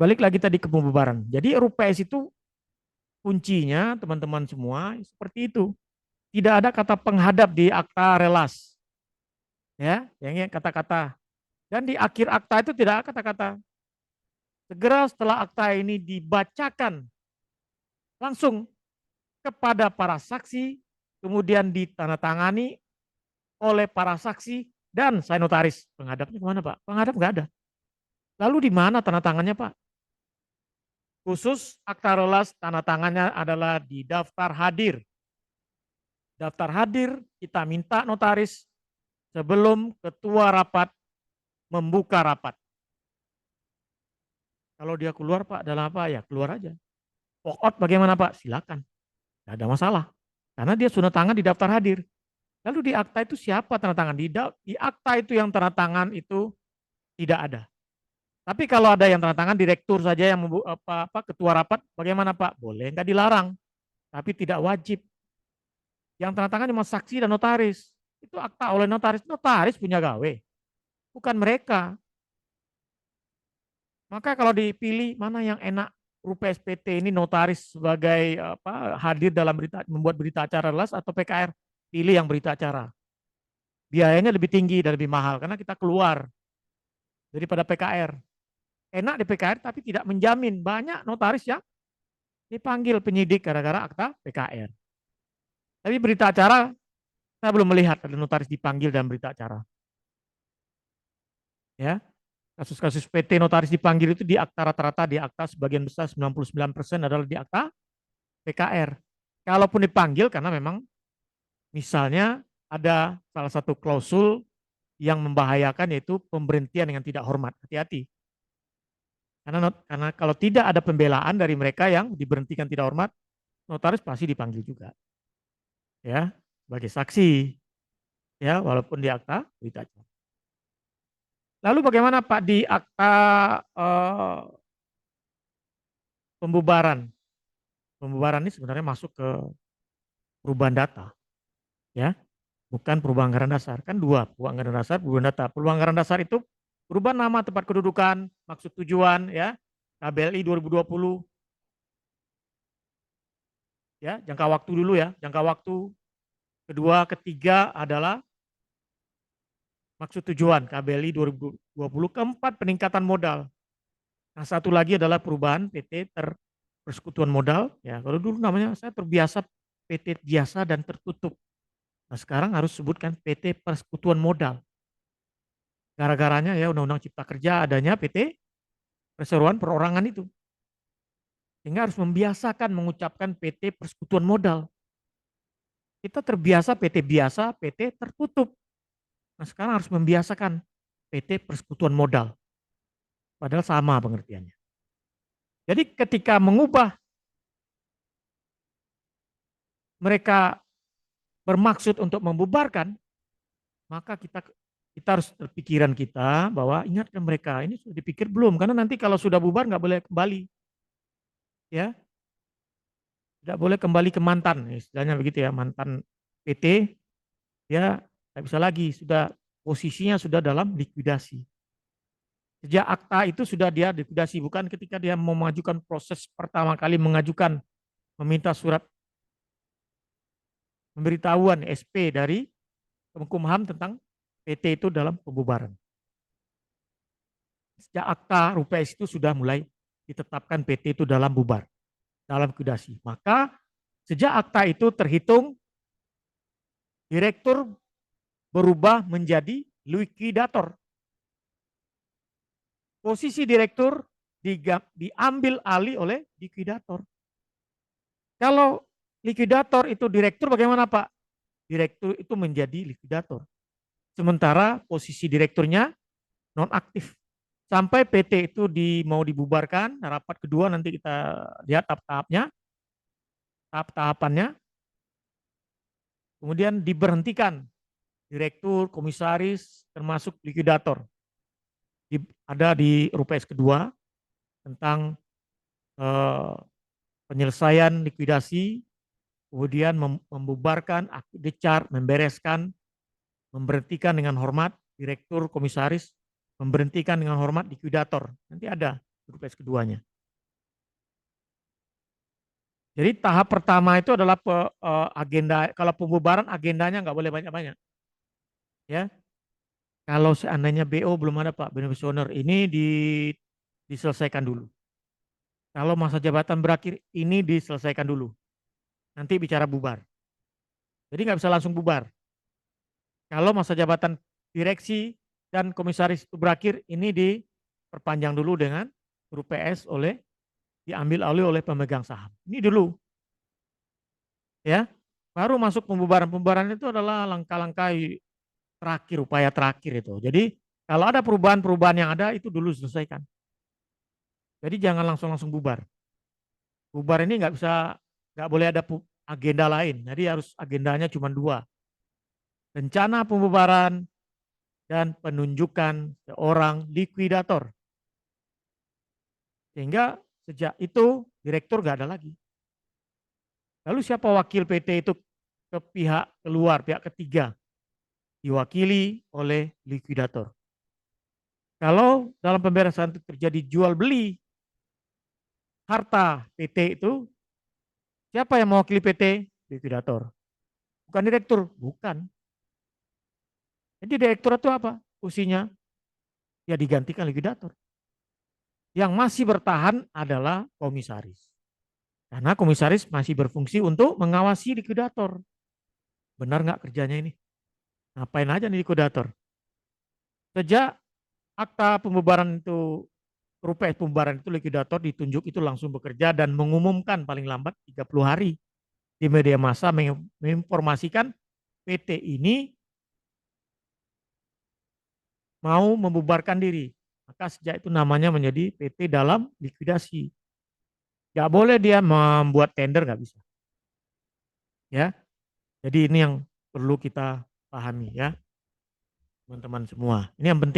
balik lagi tadi ke pembubaran. Jadi RUPS itu kuncinya teman-teman semua seperti itu. Tidak ada kata penghadap di akta relas. Ya, yang kata-kata. Dan di akhir akta itu tidak ada kata-kata. Segera setelah akta ini dibacakan langsung kepada para saksi, kemudian ditandatangani oleh para saksi dan saya notaris. Penghadapnya kemana Pak? Penghadap nggak ada. Lalu di mana tanda tangannya Pak? Khusus akta relas tanda tangannya adalah di daftar hadir. Daftar hadir kita minta notaris sebelum ketua rapat membuka rapat. Kalau dia keluar Pak dalam apa ya keluar aja. Walk out bagaimana Pak? Silakan. Tidak ada masalah. Karena dia sudah tangan di daftar hadir. Lalu di akta itu siapa tanda tangan? Di akta itu yang tanda tangan itu tidak ada. Tapi kalau ada yang tanda tangan direktur saja yang ketua rapat, bagaimana Pak? Boleh, nggak dilarang, tapi tidak wajib. Yang tanda tangan cuma saksi dan notaris. Itu akta oleh notaris. Notaris punya gawe, bukan mereka. Maka kalau dipilih mana yang enak, RUPS PT ini notaris sebagai hadir dalam membuat berita acara relas atau PKR, pilih yang berita acara. Biayanya lebih tinggi dan lebih mahal karena kita keluar daripada PKR. Enak di PKR tapi tidak menjamin. Banyak notaris yang dipanggil penyidik gara-gara akta PKR. Tapi berita acara saya belum melihat ada notaris dipanggil dalam berita acara. Ya, kasus-kasus PT notaris dipanggil itu di akta rata-rata di akta sebagian besar 99% adalah di akta PKR. Kalaupun dipanggil karena memang misalnya ada salah satu klausul yang membahayakan yaitu pemberhentian dengan tidak hormat. Hati-hati. Karena kalau tidak ada pembelaan dari mereka yang diberhentikan tidak hormat, notaris pasti dipanggil juga. Ya, sebagai saksi. Ya, walaupun di akta berita acara. Lalu bagaimana Pak di akta pembubaran? Pembubaran ini sebenarnya masuk ke perubahan data, ya, bukan perubahan anggaran dasar. Kan dua, perubahan anggaran dasar, perubahan data. Perubahan anggaran dasar itu perubahan nama tempat kedudukan, maksud tujuan, ya, KBLI 2020, ya, jangka waktu dulu ya, jangka waktu. Kedua, ketiga adalah maksud tujuan KBLI 2020. Keempat, peningkatan modal. Nah, satu lagi adalah perubahan PT Persekutuan Modal. Ya, kalau dulu namanya saya terbiasa PT Jasa dan Tertutup. Nah, sekarang harus sebutkan PT Persekutuan Modal. Gara-garanya ya Undang-Undang Cipta Kerja adanya PT Perseroan Perorangan itu. Sehingga harus membiasakan mengucapkan PT Persekutuan Modal. Kita terbiasa PT biasa, PT tertutup. Nah, sekarang harus membiasakan PT Persekutuan Modal. Padahal sama pengertiannya. Jadi ketika mengubah mereka bermaksud untuk membubarkan, maka kita harus pikiran kita bahwa ingatkan mereka ini sudah dipikir belum, karena nanti kalau sudah bubar nggak boleh kembali, ya, tidak boleh kembali ke mantan, istilahnya begitu ya, mantan PT, ya nggak bisa lagi, sudah posisinya sudah dalam likuidasi. Sejak akta itu sudah dia likuidasi, bukan ketika dia mau mengajukan proses pertama kali mengajukan meminta surat pemberitahuan SP dari Kemenkumham tentang PT itu dalam pembubaran. Sejak akta RUPS itu sudah mulai ditetapkan PT itu dalam bubar, dalam likuidasi. Maka sejak akta itu terhitung direktur berubah menjadi likuidator. Posisi direktur diambil alih oleh likuidator. Kalau likuidator itu direktur bagaimana Pak? Direktur itu menjadi likuidator. Sementara posisi direkturnya nonaktif. Sampai PT itu mau dibubarkan, rapat kedua nanti kita lihat tahap-tahapannya. Kemudian diberhentikan direktur, komisaris, termasuk likuidator. Ada di RUPS kedua tentang penyelesaian likuidasi, kemudian membubarkan, discharge, membereskan, memberhentikan dengan hormat direktur, komisaris, memberhentikan dengan hormat likuidator. Nanti ada grup S keduanya. Jadi tahap pertama itu adalah agenda, kalau pembubaran agendanya nggak boleh banyak-banyak. Ya, kalau seandainya BO belum ada Pak, beneficianer, ini diselesaikan dulu. Kalau masa jabatan berakhir, ini diselesaikan dulu. Nanti bicara bubar. Jadi nggak bisa langsung bubar. Kalau masa jabatan direksi dan komisaris itu berakhir, ini diperpanjang dulu dengan grup PS diambil alih oleh pemegang saham. Ini dulu, ya. Baru masuk pembubaran. Pembubaran itu adalah langkah-langkah terakhir, upaya terakhir itu. Jadi kalau ada perubahan-perubahan yang ada itu dulu selesaikan. Jadi jangan langsung bubar. Bubar ini nggak boleh ada agenda lain. Jadi harus agendanya cuma dua. Rencana pembubaran dan penunjukan seorang likuidator. Sehingga sejak itu direktur nggak ada lagi. Lalu siapa wakil PT itu ke pihak keluar, pihak ketiga? Diwakili oleh likuidator. Kalau dalam pembebasan itu terjadi jual beli harta PT itu, siapa yang mewakili PT? Likuidator. Bukan direktur, bukan. Jadi direktur itu apa? Fungsinya ya digantikan likuidator. Yang masih bertahan adalah komisaris. Karena komisaris masih berfungsi untuk mengawasi likuidator. Benar nggak kerjanya ini? Ngapain aja nih likuidator? Sejak akta pembubaran itu, rupiah pembubaran itu, likuidator ditunjuk itu langsung bekerja dan mengumumkan paling lambat 30 hari di media massa menginformasikan PT ini mau membubarkan diri. Maka sejak itu namanya menjadi PT dalam likuidasi. Gak boleh dia membuat tender, nggak bisa. Ya, jadi ini yang perlu kita pahami ya, teman-teman semua. Ini yang penting.